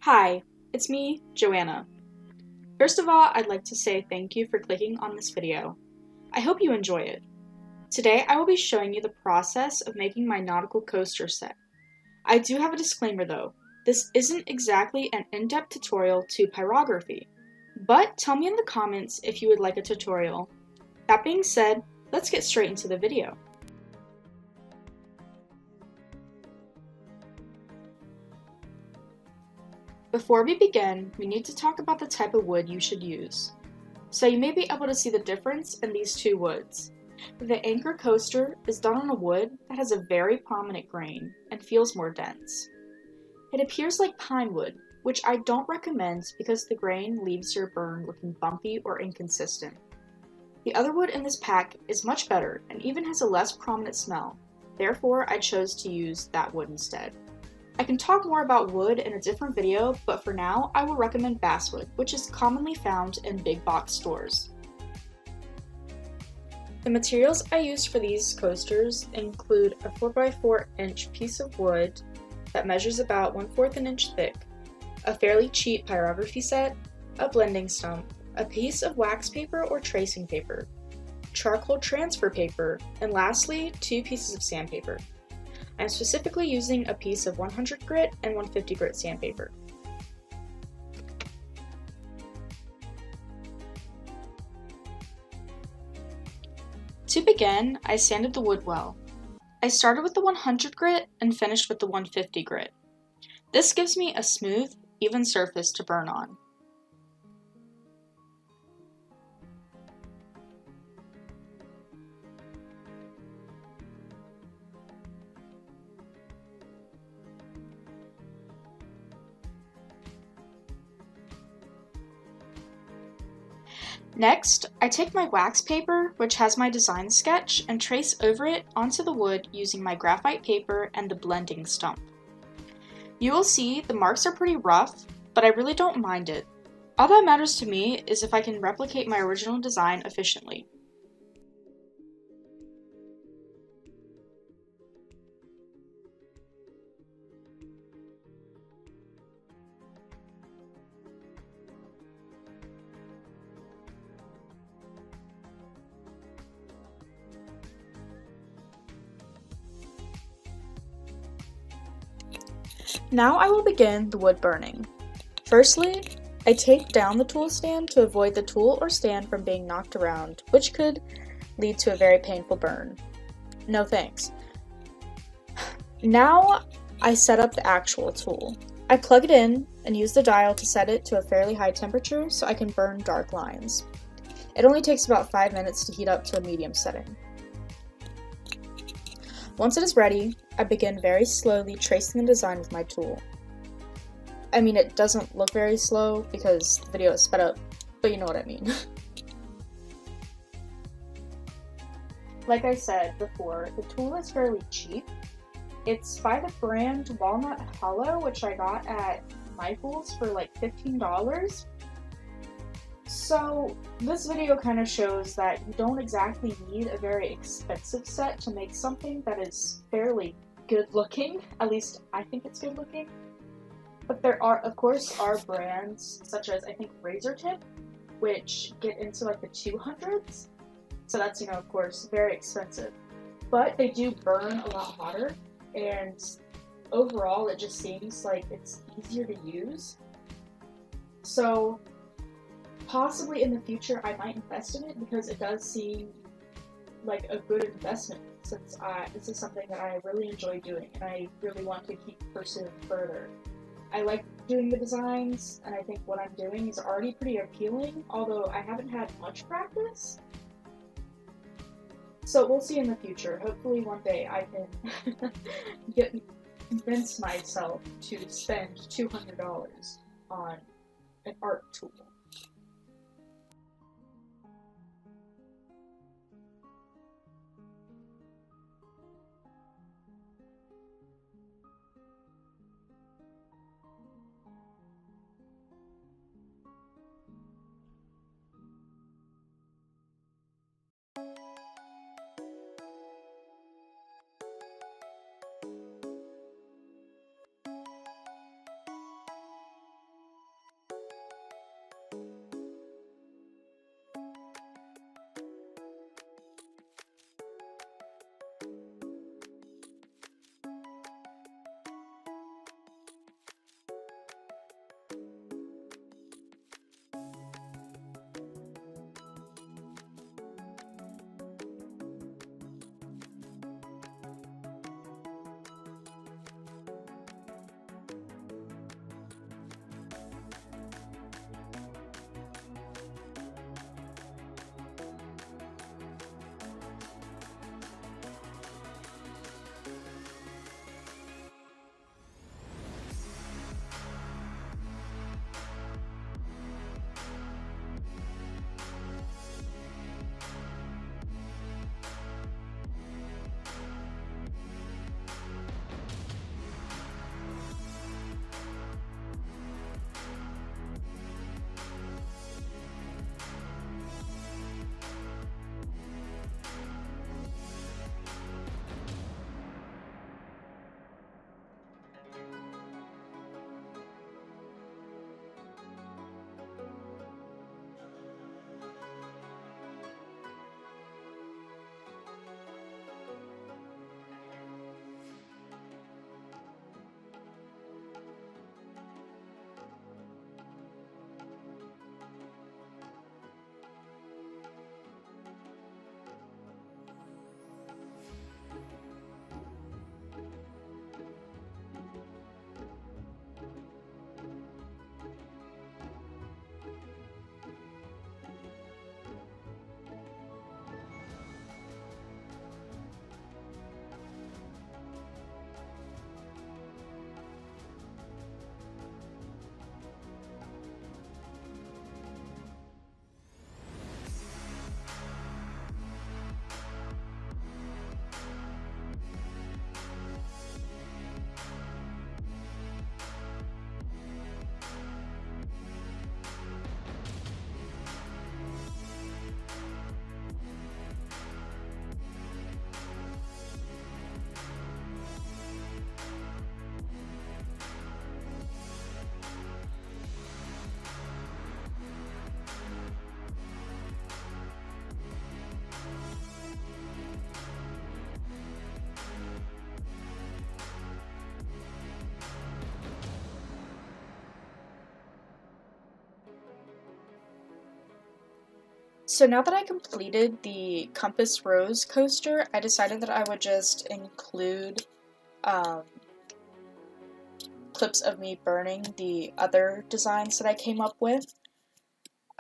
Hi, it's me, Joanna. First of all, I'd like to say thank you for clicking on this video. I hope you enjoy it. Today, I will be showing you the process of making my nautical coaster set. I do have a disclaimer though. This isn't exactly an in-depth tutorial to pyrography, but tell me in the comments if you would like a tutorial. That being said, let's get straight into the video. Before we begin, we need to talk about the type of wood you should use. So you may be able to see the difference in these two woods. The anchor coaster is done on a wood that has a very prominent grain and feels more dense. It appears like pine wood, which I don't recommend because the grain leaves your burn looking bumpy or inconsistent. The other wood in this pack is much better and even has a less prominent smell, therefore I chose to use that wood instead. I can talk more about wood in a different video, but for now, I will recommend basswood, which is commonly found in big box stores. The materials I used for these coasters include a 4x4 inch piece of wood that measures about 1/4 an inch thick, a fairly cheap pyrography set, a blending stump, a piece of wax paper or tracing paper, charcoal transfer paper, and lastly, 2 pieces of sandpaper. I'm specifically using a piece of 100 grit and 150 grit sandpaper. To begin, I sanded the wood well. I started with the 100 grit and finished with the 150 grit. This gives me a smooth, even surface to burn on. Next, I take my wax paper, which has my design sketch, and trace over it onto the wood using my graphite paper and the blending stump. You will see the marks are pretty rough, but I really don't mind it. All that matters to me is if I can replicate my original design efficiently. Now I will begin the wood burning. Firstly, I take down the tool stand to avoid the tool or stand from being knocked around, which could lead to a very painful burn. No thanks. Now I set up the actual tool. I plug it in and use the dial to set it to a fairly high temperature so I can burn dark lines. It only takes about 5 minutes to heat up to a medium setting. Once it is ready, I begin very slowly tracing the design with my tool. I mean, it doesn't look very slow because the video is sped up, but you know what I mean. Like I said before, the tool is fairly cheap. It's by the brand Walnut Hollow, which I got at Michael's for like $15. So this video kind of shows that you don't exactly need a very expensive set to make something that is fairly good looking. At least I think it's good looking. But there are, of course, brands such as I think Razor Tip, which get into like the 200s. So that's, of course, very expensive. But they do burn a lot hotter, and overall it just seems like it's easier to use. So possibly in the future I might invest in it because it does seem like a good investment since this is something that I really enjoy doing and I really want to keep pursuing further. I like doing the designs and I think what I'm doing is already pretty appealing, although I haven't had much practice. So we'll see in the future. Hopefully one day I can convince myself to spend $200 on an art tool. So now that I completed the Compass Rose coaster, I decided that I would just include clips of me burning the other designs that I came up with.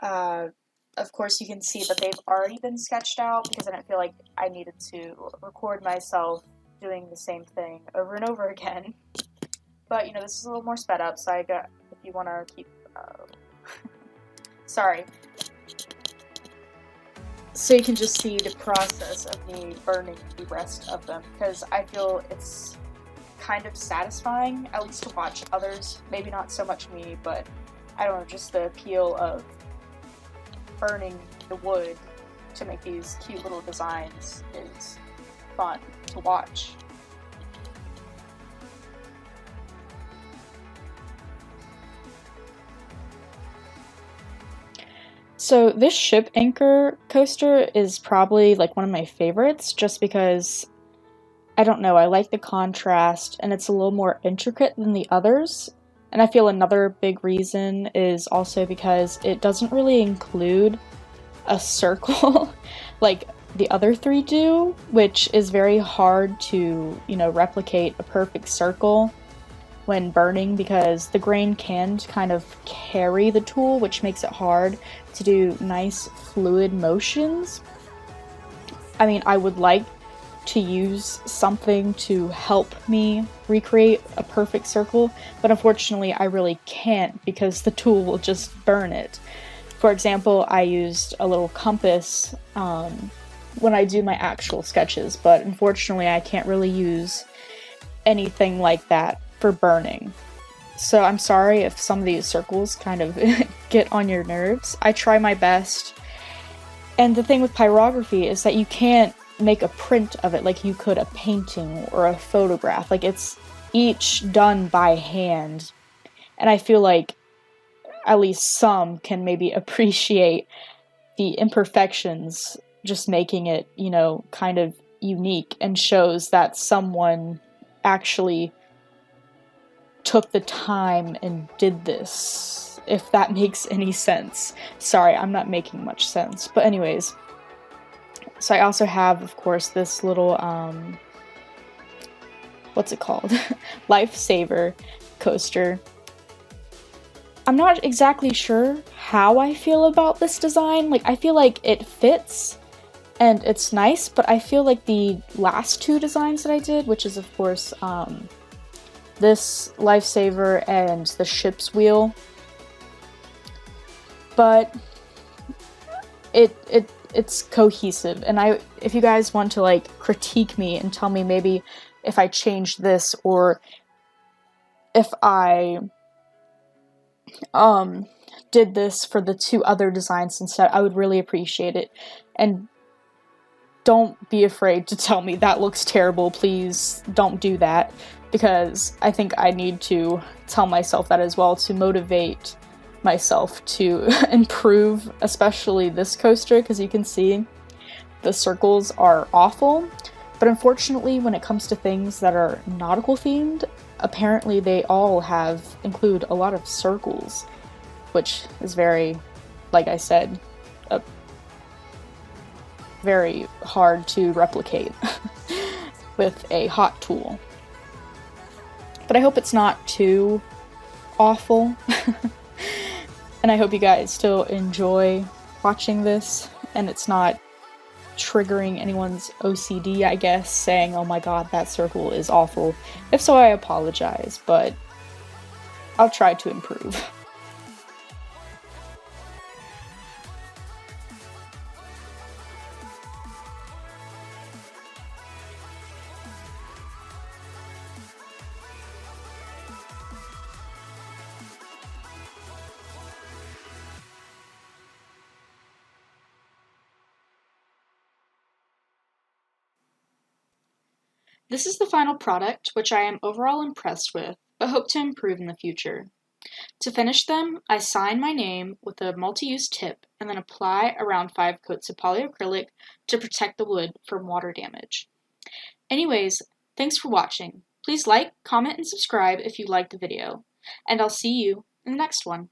Of course, you can see that they've already been sketched out because I didn't feel like I needed to record myself doing the same thing over and over again. But, you know, this is a little more sped up, so I got, if you want to keep, sorry. So you can just see the process of me burning the rest of them, because I feel it's kind of satisfying, at least to watch others, maybe not so much me, but I don't know, just the appeal of burning the wood to make these cute little designs is fun to watch. So this ship anchor coaster is probably like one of my favorites just because, I don't know, I like the contrast and it's a little more intricate than the others. And I feel another big reason is also because it doesn't really include a circle like the other three do, which is very hard to, you know, replicate a perfect circle when burning because the grain can kind of carry the tool, which makes it hard to do nice fluid motions. I mean, I would like to use something to help me recreate a perfect circle, but unfortunately I really can't because the tool will just burn it. For example, I used a little compass when I do my actual sketches, but unfortunately I can't really use anything like that for burning. So I'm sorry if some of these circles kind of get on your nerves. I try my best. And the thing with pyrography is that you can't make a print of it like you could a painting or a photograph. Like, it's each done by hand. And I feel like at least some can maybe appreciate the imperfections, just making it, you know, kind of unique and shows that someone actually took the time and did this, if that makes any sense. Sorry, I'm not making much sense. But anyways, so I also have, of course, this little, what's it called? Lifesaver coaster. I'm not exactly sure how I feel about this design. Like, I feel like it fits and it's nice, but I feel like the last two designs that I did, which is, of course, this lifesaver and the ship's wheel, but it's cohesive. And if you guys want to like critique me and tell me maybe if I changed this or if I did this for the two other designs instead, I would really appreciate it. And don't be afraid to tell me that looks terrible. Please don't do that, because I think I need to tell myself that as well to motivate myself to improve, especially this coaster, because you can see the circles are awful. But unfortunately, when it comes to things that are nautical themed, apparently they all include a lot of circles, which is very, like I said, very hard to replicate with a hot tool. But I hope it's not too awful. And I hope you guys still enjoy watching this and it's not triggering anyone's OCD, I guess, saying, oh my god, that circle is awful. If so, I apologize, but I'll try to improve. This is the final product, which I am overall impressed with, but hope to improve in the future. To finish them, I sign my name with a multi-use tip and then apply around 5 coats of polyacrylic to protect the wood from water damage. Anyways, thanks for watching. Please like, comment, and subscribe if you liked the video, and I'll see you in the next one.